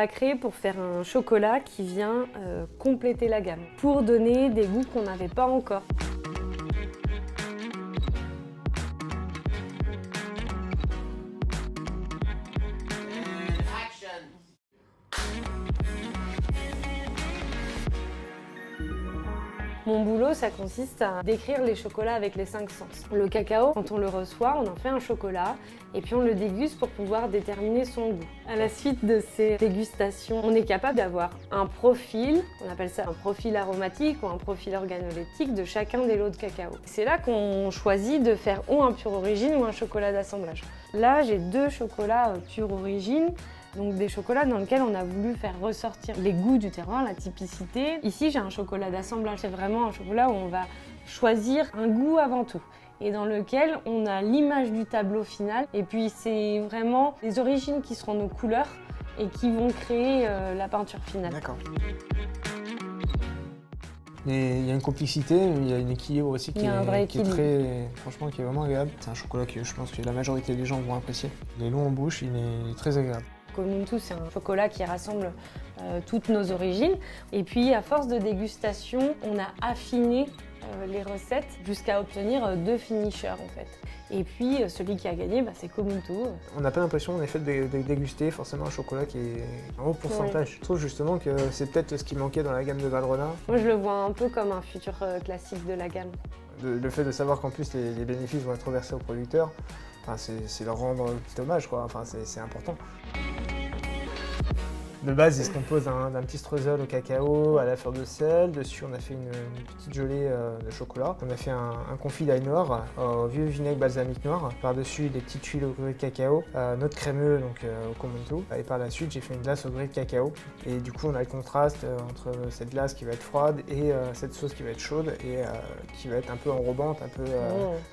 l'a créé pour faire un chocolat qui vient compléter la gamme, pour donner des goûts qu'on n'avait pas encore. Mon boulot, ça consiste à décrire les chocolats avec les 5 sens. Le cacao, quand on le reçoit, on en fait un chocolat et puis on le déguste pour pouvoir déterminer son goût. À la suite de ces dégustations, on est capable d'avoir un profil, on appelle ça un profil aromatique ou un profil organoleptique de chacun des lots de cacao. C'est là qu'on choisit de faire ou un pur origine ou un chocolat d'assemblage. Là, j'ai 2 chocolats pur origine. Donc des chocolats dans lesquels on a voulu faire ressortir les goûts du terroir, la typicité. Ici, j'ai un chocolat d'assemblage. C'est vraiment un chocolat où on va choisir un goût avant tout et dans lequel on a l'image du tableau final. Et puis, c'est vraiment les origines qui seront nos couleurs et qui vont créer la peinture finale. D'accord. Et il y a une complicité, il y a un équilibre aussi qui est très, franchement, qui est vraiment agréable. C'est un chocolat que je pense que la majorité des gens vont apprécier. Il est long en bouche, il est très agréable. Komuntu, c'est un chocolat qui rassemble toutes nos origines. Et puis, à force de dégustation, on a affiné les recettes jusqu'à obtenir 2 finishers en fait. Et puis, celui qui a gagné, c'est Komuntu. On n'a pas l'impression en effet de déguster forcément un chocolat qui est un haut pourcentage. Oui. Je trouve justement que c'est peut-être ce qui manquait dans la gamme de Valrhona. Moi, je le vois un peu comme un futur classique de la gamme. Le fait de savoir qu'en plus les bénéfices vont être reversés aux producteurs, c'est leur rendre petit hommage, quoi. C'est important. De base, il se compose d'un petit streusel au cacao, à la fleur de sel. Dessus, on a fait une petite gelée de chocolat. On a fait un confit d'ail noir au vieux vinaigre balsamique noir. Par-dessus, des petites tuiles au grès de cacao, notre crémeux donc au Komuntu. Et par la suite, j'ai fait une glace au grès de cacao. Et du coup, on a le contraste entre cette glace qui va être froide et cette sauce qui va être chaude et qui va être un peu enrobante,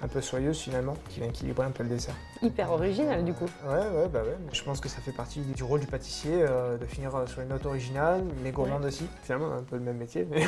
un peu soyeuse finalement, qui va équilibrer un peu le dessert. Hyper original du coup. Ouais. Je pense que ça fait partie du rôle du pâtissier de finir sur une note originale, mais gourmande aussi. Finalement, un peu le même métier. Mais